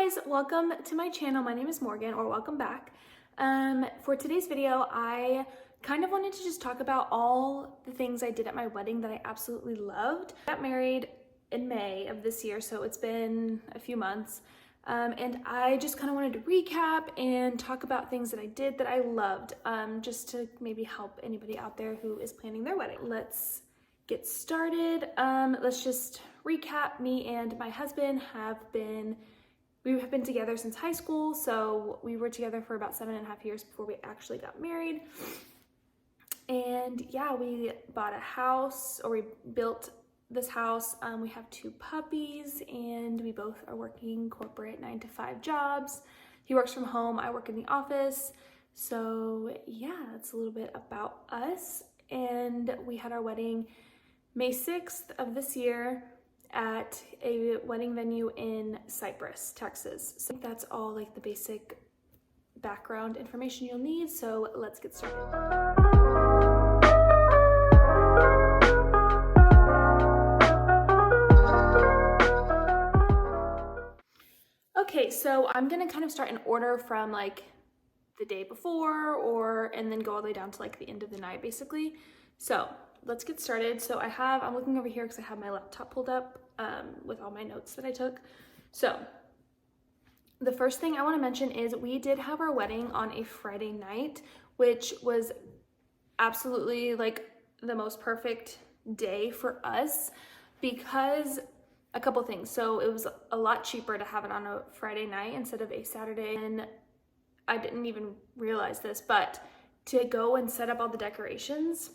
guys, welcome to my channel. My name is Morgan, or welcome back. For today's video, I kind of wanted to just talk about all the things I did at my wedding that I absolutely loved. I got married in May of this year, so it's been a few months. And I just kind of wanted to recap and talk about things that I did that I loved, just to maybe help anybody out there who is planning their wedding. Let's get started. Let's just recap. Me and my husband have been together since high school, so we were together for about 7.5 years before we actually got married. And yeah, we bought a house, or we built this house. We have 2 puppies, and we both are working corporate 9-to-5 jobs. He works from home, I work in the office. So yeah, that's a little bit about us. And we had our wedding May 6th of this year at a wedding venue in Cypress, Texas. So that's all like the basic background information you'll need. So let's get started. Okay, so I'm gonna kind of start in order from like the day before and then go all the way down to like the end of the night basically. So let's get started. So I'm looking over here because I have my laptop pulled up with all my notes that I took. So the first thing I want to mention is we did have our wedding on a Friday night, which was absolutely like the most perfect day for us because a couple things. So it was a lot cheaper to have it on a Friday night instead of a Saturday. And I didn't even realize this, but to go and set up all the decorations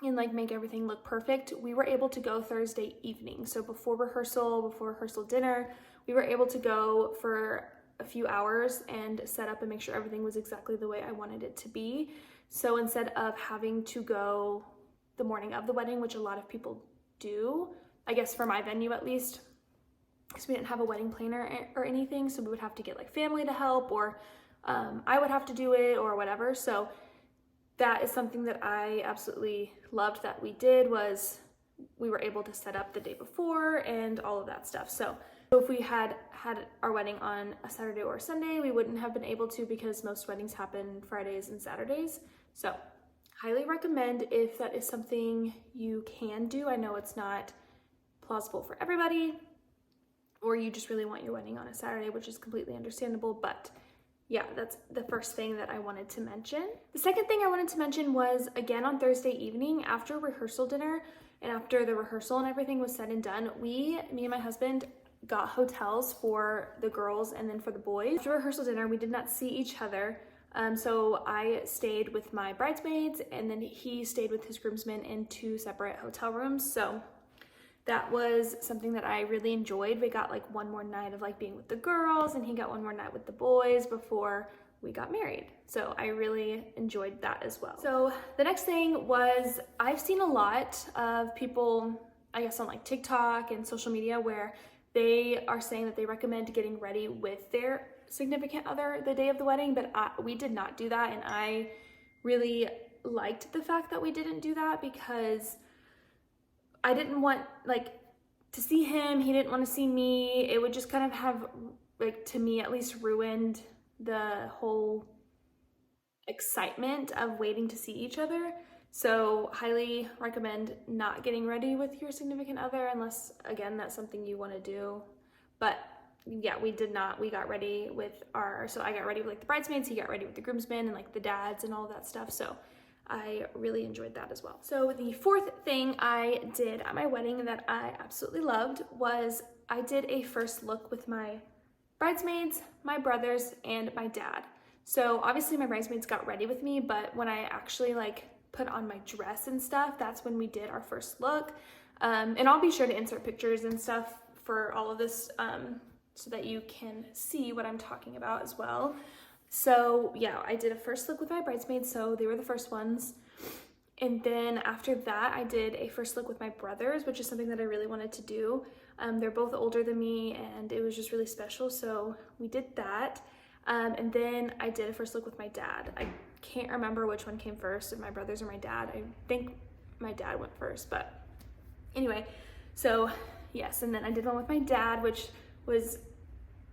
and like make everything look perfect, we were able to go Thursday evening. So before rehearsal dinner, we were able to go for a few hours and set up and make sure everything was exactly the way I wanted it to be. So instead of having to go the morning of the wedding, which a lot of people do, I guess for my venue at least, because we didn't have a wedding planner or anything, so we would have to get like family to help, or I would have to do it or whatever. So that is something that I absolutely loved that we did, was we were able to set up the day before and all of that stuff. So if we had our wedding on a Saturday or a Sunday, we wouldn't have been able to, because most weddings happen Fridays and Saturdays. So highly recommend if that is something you can do. I know it's not plausible for everybody, or you just really want your wedding on a Saturday, which is completely understandable, but yeah, that's the first thing that I wanted to mention. The second thing I wanted to mention was, again, on Thursday evening after rehearsal dinner and after the rehearsal and everything was said and done, me and my husband got hotels for the girls and then for the boys. After rehearsal dinner, we did not see each other. So I stayed with my bridesmaids, and then he stayed with his groomsmen in 2 separate hotel rooms. So that was something that I really enjoyed. We got like one more night of like being with the girls, and he got one more night with the boys before we got married. So I really enjoyed that as well. So the next thing was, I've seen a lot of people, I guess on like TikTok and social media, where they are saying that they recommend getting ready with their significant other the day of the wedding, but we did not do that. And I really liked the fact that we didn't do that, because I didn't want like to see him, he didn't want to see me. It would just kind of have, like, to me at least, ruined the whole excitement of waiting to see each other. So highly recommend not getting ready with your significant other, unless, again, that's something you want to do. But yeah, we did not. We got ready with so I got ready with like the bridesmaids, he got ready with the groomsmen and like the dads and all that stuff. So I really enjoyed that as well. So the fourth thing I did at my wedding that I absolutely loved was I did a first look with my bridesmaids, my brothers, and my dad. So obviously my bridesmaids got ready with me, but when I actually like put on my dress and stuff, that's when we did our first look. And I'll be sure to insert pictures and stuff for all of this so that you can see what I'm talking about as well. So yeah, I did a first look with my bridesmaids, so they were the first ones. And then after that, I did a first look with my brothers, which is something that I really wanted to do. They're both older than me, and it was just really special, so we did that. And then I did a first look with my dad. I can't remember which one came first, if my brothers or my dad. I think my dad went first, but anyway, so yes. And then I did one with my dad, which was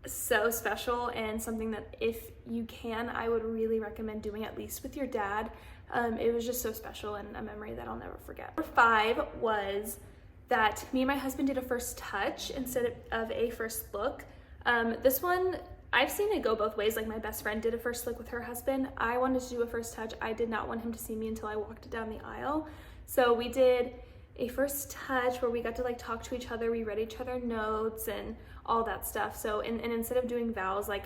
so special and something that if you can, I would really recommend doing at least with your dad. It was just so special and a memory that I'll never forget. Number 5 was that me and my husband did a first touch instead of a first look. This one, I've seen it go both ways. Like my best friend did a first look with her husband. I wanted to do a first touch. I did not want him to see me until I walked down the aisle. So we did a first touch where we got to like talk to each other. We read each other notes and all that stuff. So, and instead of doing vows like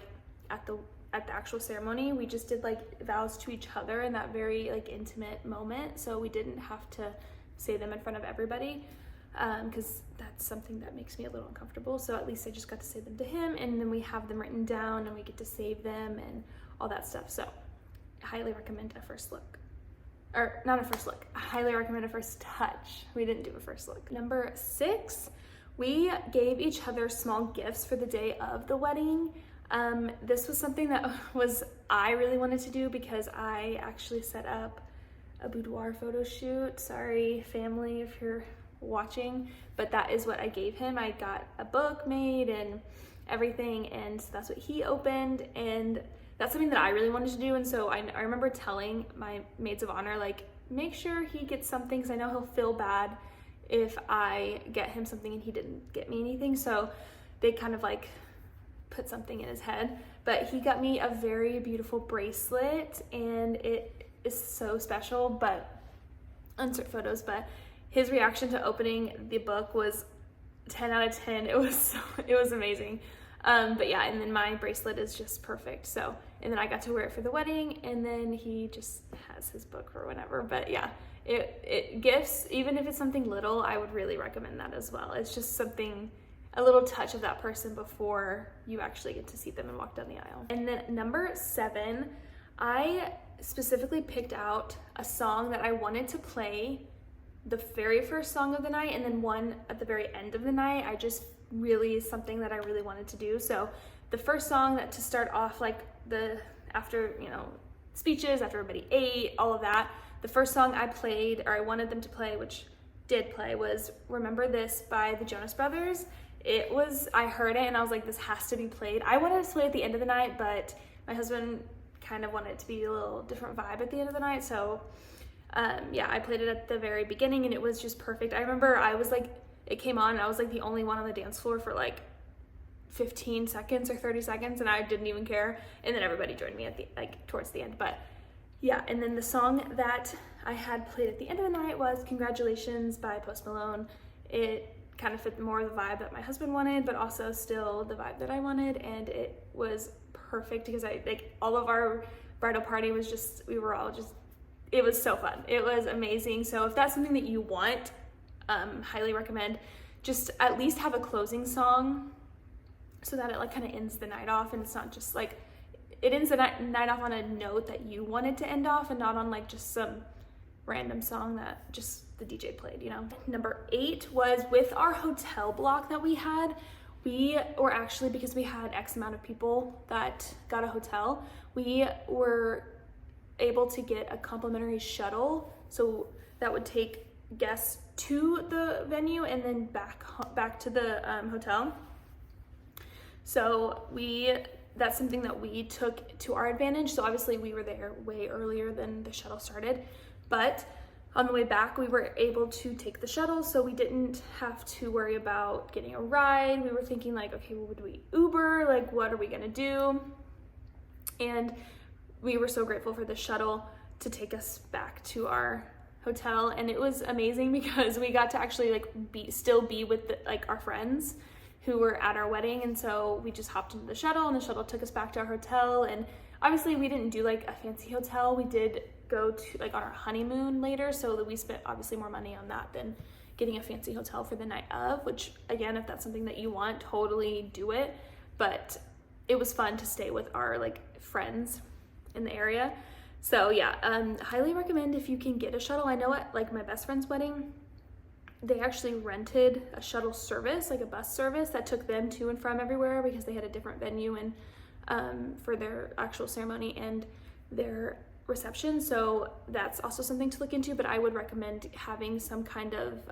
at the actual ceremony, we just did like vows to each other in that very like intimate moment. So we didn't have to say them in front of everybody, because that's something that makes me a little uncomfortable. So at least I just got to say them to him, and then we have them written down and we get to save them and all that stuff. So I highly recommend a first look. Or not a first look, I highly recommend a first touch. We didn't do a first look. Number 6, we gave each other small gifts for the day of the wedding. This was something that I really wanted to do because I actually set up a boudoir photo shoot. Sorry, family, if you're watching, but that is what I gave him. I got a book made and everything, and that's what he opened, and that's something that I really wanted to do. And so I remember telling my maids of honor, like, make sure he gets something because I know he'll feel bad if I get him something and he didn't get me anything. So they kind of like put something in his head, but he got me a very beautiful bracelet, and it is so special. But insert photos, but his reaction to opening the book was 10 out of 10. It was amazing. But yeah, and then my bracelet is just perfect. So, and then I got to wear it for the wedding, and then he just has his book or whatever. But yeah, it gifts, even if it's something little, I would really recommend that as well. It's just something, a little touch of that person before you actually get to see them and walk down the aisle. And then number 7, I specifically picked out a song that I wanted to play the very first song of the night, and then one at the very end of the night. I just really, something that I really wanted to do. So the first song that to start off, like after, speeches, after everybody ate, all of that, the first song I played, or I wanted them to play, which did play, was Remember This by the Jonas Brothers. I heard it and I was like, this has to be played. I wanted to play at the end of the night, but my husband kind of wanted it to be a little different vibe at the end of the night. So yeah, I played it at the very beginning and it was just perfect. I remember it came on and I was like the only one on the dance floor for like 15 seconds or 30 seconds, and I didn't even care. And then everybody joined me at towards the end. But yeah, and then the song that I had played at the end of the night was Congratulations by Post Malone. It kind of fit more of the vibe that my husband wanted, but also still the vibe that I wanted, and it was perfect because all of our bridal party was it was so fun. It was amazing. So if that's something that you want, highly recommend just at least have a closing song so that it kind of ends the night off, and it's not just it ends the night off on a note that you wanted to end off and not on just some random song that just the DJ played, Number 8 was with our hotel block that we had. We were actually, because we had X amount of people that got a hotel, we were able to get a complimentary shuttle. So that would take guests to the venue and then back to the hotel. So that's something that we took to our advantage. So obviously we were there way earlier than the shuttle started, but on the way back we were able to take the shuttle, so we didn't have to worry about getting a ride. We were thinking okay, well, would we Uber? What are we gonna do? And we were so grateful for the shuttle to take us back to our hotel, and it was amazing because we got to actually still be with our friends who were at our wedding. And so we just hopped into the shuttle, and the shuttle took us back to our hotel. And obviously we didn't do a fancy hotel. We did go to on our honeymoon later, so that we spent obviously more money on that than getting a fancy hotel for the night of, which again, if that's something that you want, totally do it. But it was fun to stay with our friends in the area. So yeah, highly recommend if you can get a shuttle. I know at my best friend's wedding, they actually rented a shuttle service, a bus service that took them to and from everywhere, because they had a different venue and for their actual ceremony and their reception. So that's also something to look into, but I would recommend having some kind of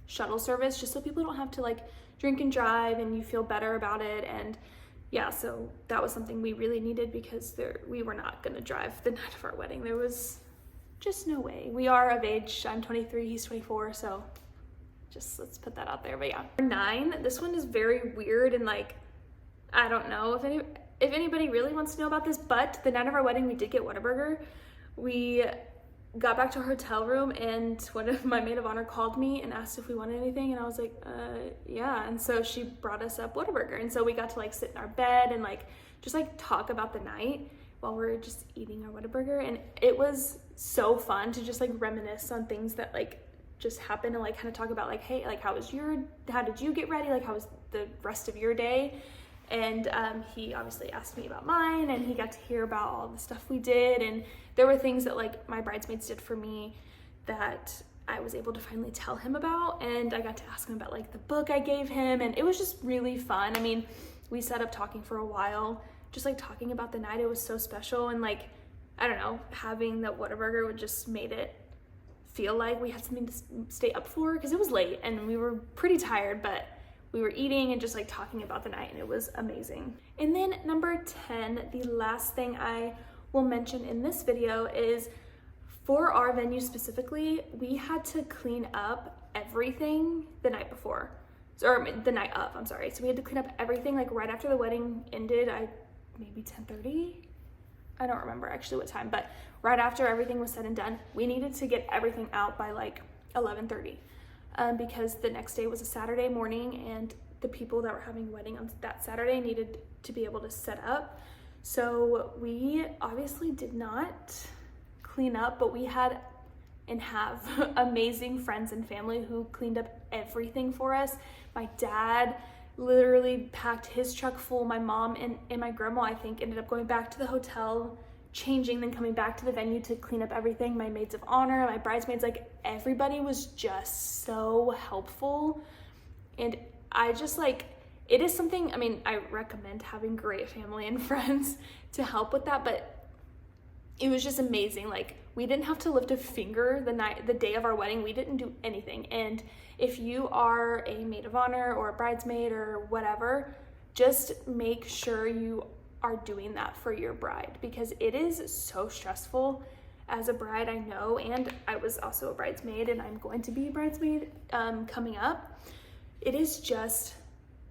shuttle service, just so people don't have to like drink and drive and you feel better about it. And yeah, so that was something we really needed because we were not gonna drive the night of our wedding. There was just no way. We are of age. I'm 23, he's 24, so just let's put that out there. But yeah, 9, this one is very weird, and like, I don't know if anybody really wants to know about this, but the night of our wedding, we did get Whataburger. We got back to our hotel room and one of my maid of honor called me and asked if we wanted anything, and I was like, yeah. And so she brought us up Whataburger, and so we got to like sit in our bed and like just like talk about the night while we were just eating our Whataburger. And it was so fun to just like reminisce on things that like just happened and like kind of talk about like, hey, like how did you get ready, like how was the rest of your day. And he obviously asked me about mine, and he got to hear about all the stuff we did. And there were things that like my bridesmaids did for me that I was able to finally tell him about. And I got to ask him about like the book I gave him, and it was just really fun. I mean, we sat up talking for a while, just like talking about the night. It was so special. And like, I don't know, having that Whataburger would just made it feel like we had something to stay up for, because it was late and we were pretty tired, but we were eating and just like talking about the night, and it was amazing. And then number 10, the last thing I will mention in this video is for our venue specifically, we had to clean up everything the night before, or the night of, I'm sorry. So we had to clean up everything like right after the wedding ended, maybe 10:30. I don't remember actually what time, but right after everything was said and done, we needed to get everything out by like 11:30. Because the next day was a Saturday morning, and the people that were having a wedding on that Saturday needed to be able to set up. So we obviously did not clean up, but we had and have amazing friends and family who cleaned up everything for us. My dad literally packed his truck full. My mom and my grandma, I think, ended up going back to the hotel, changing, then coming back to the venue to clean up everything. My maids of honor, my bridesmaids, like everybody was just so helpful. And I just like, it is something, I mean, I recommend having great family and friends to help with that, but it was just amazing. Like, we didn't have to lift a finger the day of our wedding. We didn't do anything. And if you are a maid of honor or a bridesmaid or whatever, just make sure you are doing that for your bride, because it is so stressful as a bride, I know, and I was also a bridesmaid, and I'm going to be a bridesmaid coming up. It is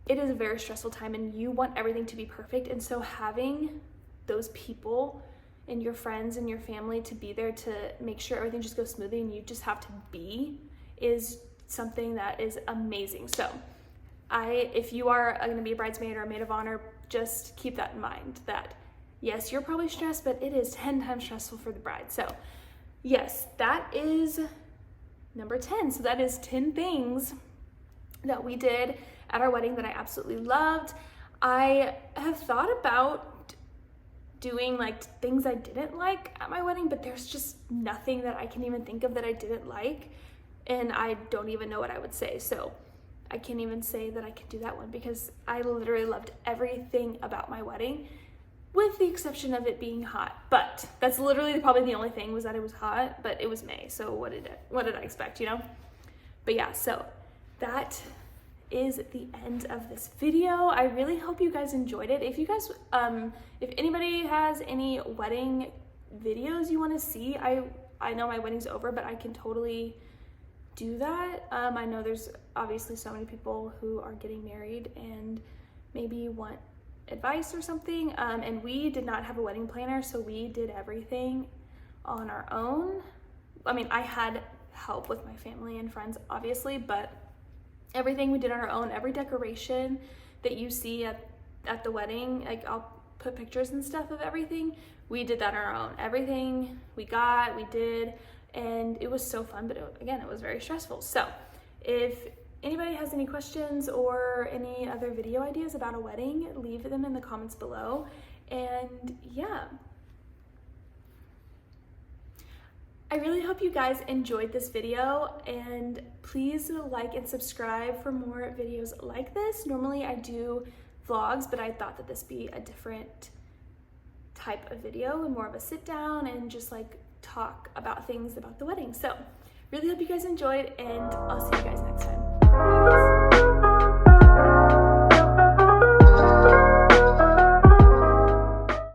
a very stressful time, and you want everything to be perfect. And so having those people and your friends and your family to be there to make sure everything just goes smoothly and you just have to be is something that is amazing. So if you are going to be a bridesmaid or a maid of honor, just keep that in mind, that yes, you're probably stressed, but it is 10 times stressful for the bride. So yes, that is number 10. So that is 10 things that we did at our wedding that I absolutely loved. I have thought about doing like things I didn't like at my wedding, but there's just nothing that I can even think of that I didn't like, and I don't even know what I would say. So I can't even say that I could do that one, because I literally loved everything about my wedding, with the exception of it being hot. But that's literally probably the only thing, was that it was hot, but it was May, so what did I expect, you know? But yeah, so that is the end of this video. I really hope you guys enjoyed it. If you guys, if anybody has any wedding videos you want to see, I know my wedding's over, but I can totally do that. I know there's obviously so many people who are getting married and maybe want advice or something, and we did not have a wedding planner, so we did everything on our own. I mean, I had help with my family and friends obviously, but everything we did on our own. Every decoration that you see at the wedding, like I'll put pictures and stuff of everything, we did that on our own. Everything we did, and it was so fun, but it was very stressful. So if anybody has any questions or any other video ideas about a wedding, leave them in the comments below. And yeah, I really hope you guys enjoyed this video, and please like and subscribe for more videos like this. Normally I do vlogs, but I thought that this be a different type of video and more of a sit down and just like talk about things about the wedding. So really hope you guys enjoyed, and I'll see you guys next time. Bye.